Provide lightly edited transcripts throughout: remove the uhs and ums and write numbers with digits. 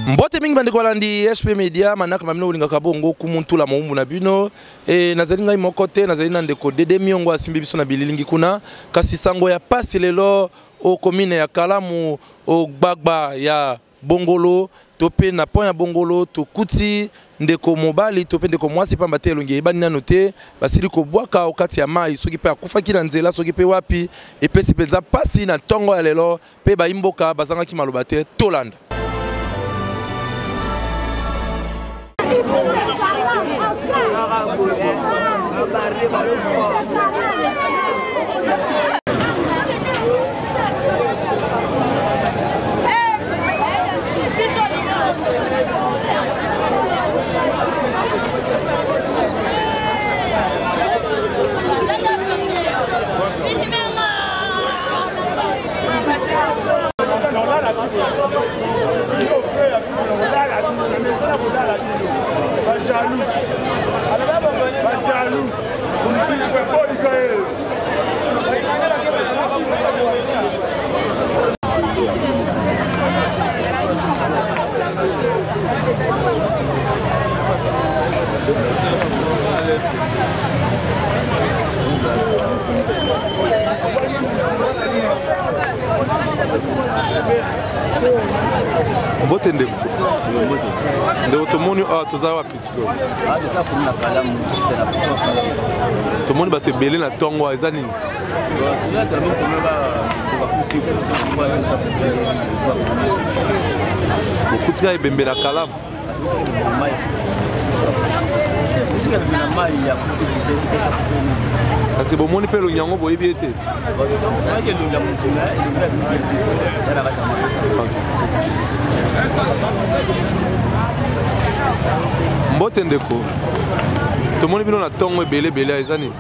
Mbote mingi bande kolandi HP Media manaka mamino ulinga kabongo kumuntula maumbu na bino nazali ngai mokote nazali na ndeko Dede Miongo asimbi biso na bililingi kuna kasi sango ya pasi lelo o commune ya Kalamu o gbagba ya Bongolo tope na point ya Bongolo to kuti ndeko mobali tope ndeko mwasi pamba te elongi ebani nano te basili ko bwaka okati ya mai soki pe akufa kila nzela soki pe wapi epesi penza pasi na tongo ya lelo pe ba imboka bazanga ki maloba te tolanda. Mbote ndeko ndio tomoni tozawa pisiko tomoni batebele na tongo eza nini bokutika ebembe na Kalamu kasi bomoni pe lo nyango boyebi ete mbote ndeko tomoni bino na tongo ebele eza nini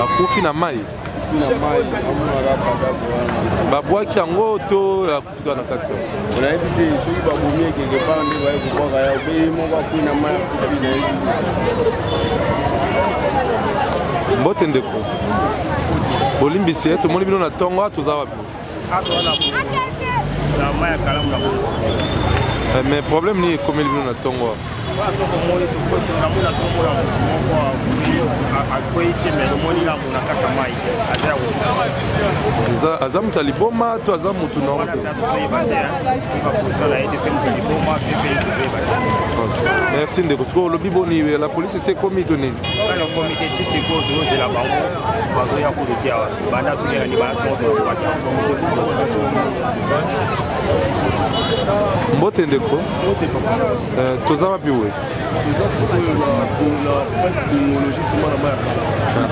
akufi na mai babwaki yango to akufika na kati onayebi te soki babomi ekeke pa nde bayekobwaka ya obe moko akui na mai mbote ndeko bolimbisi ye tomoni bino na tongo toza wapi mais problème ni ekomeli bino na tongo aza mutu aliboma to aza mutu na merci ndeko siko olobi boni la police ese komi to nini mbote ndeko toza wapi we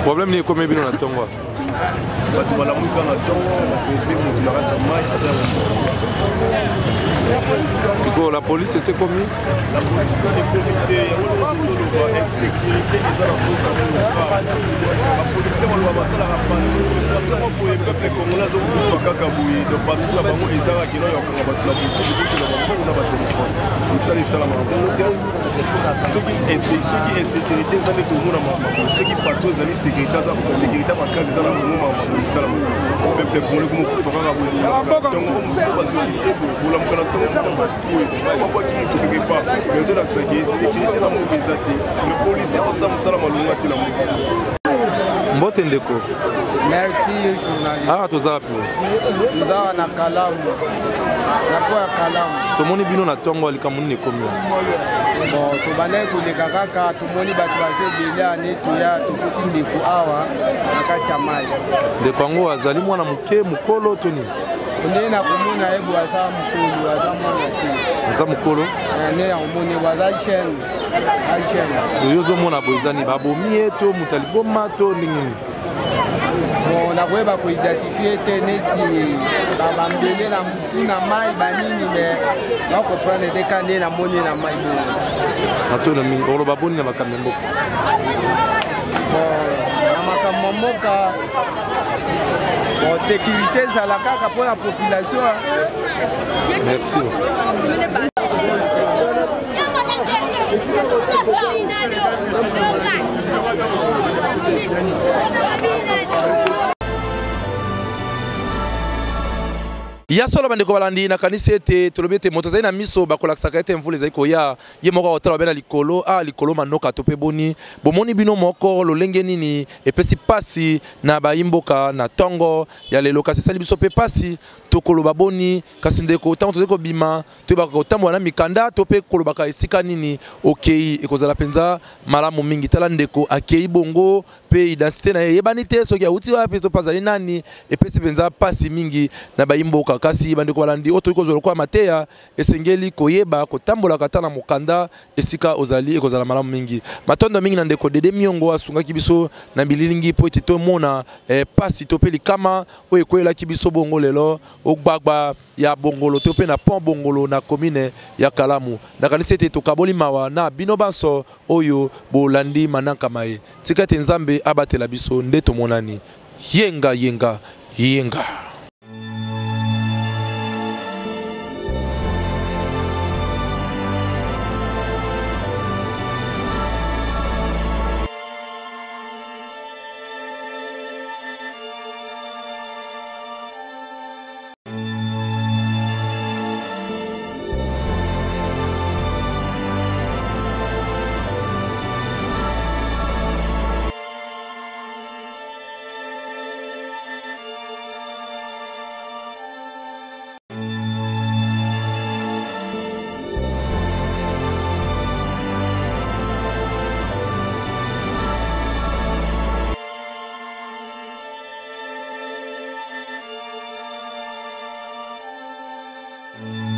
problème ni ekomi bino na tongo siko la police ese komi la police dans les comités ya insécurité eza na mboka la police balwa basala na bato pour le peuple congolais ozo kaka boye de partout la bango ezaka kino yokanga bato la butu la bango na ba téléphone musala salama soki insécurité ezali tomona mama soki partout ezali sécurité makazi ezala mama musala mama peuple congolais comme kufaka boye donc bazokisi bolamuka na tongo pourquoi qui ne peut pas mais on a que sécurité na mobeza te le policier ensemble sala malunga te na mbote ndeko merci journaliste toza wapi toza na Kalamu na kwa Kalamu tomoni bino na tongo alikamuni ne komi bon to balai koleka kaka tomoni bato bazebele aneto ya tokuti ndeko awa na kati ya mai ndeko yango azali mwana moke mokolo toni nde na komona yebu aza mokolo aza mwana te aza mokolo nde ya komona yebu aza chaîne oyo ozomona boezani babomi ye to moto aliboma to ndenge bon nakoyeba koidentifie te neti babambele na mutu na mai banini me nakoprendre te ka nde namoni na mai bongo natona mingi oloba boni na makambo ya mboka na makambo mboka sécurité ezalaka pour la population. Merci. Ya solo bandeko balandi na kanisi ete tolobi ete moto zali na miso bakolakisaka ete mvula ezali koya ye moko otala bena likolo likolo manoka to pe boni bomoni bino moko lolenge nini epesi pasi na bayimboka na tongo ya lelo kasi sali biso pe pasi tokoloba boni kasi ndeko tango tozeko bima to bakotambola na mikanda to pe kolobaka esika nini okei ekozala penza malamu mingi tala ndeko akei bongo pe identité na yebani te soki auti wapi to pazali nani epesi penza pasi mingi na bayimboka kasi bandeko balandi oto ikozolo kwa mateya esengeli koyeba kotambola kata na mokanda esika ozali ekozala malamu mingi matondo mingi na ndeko dede miongo asungaki biso na bililingi po ete tomona pasi to pe likama oyo ekoyelaki biso bongo lelo ogbagba ya bongolo to pe na pont bongolo na commune ya Kalamu nakanisi ete tokaboli mawa na bino banso oyo bolandi manankama ye tika ete nzambe abatela biso nde tomonani yenga yenga yenga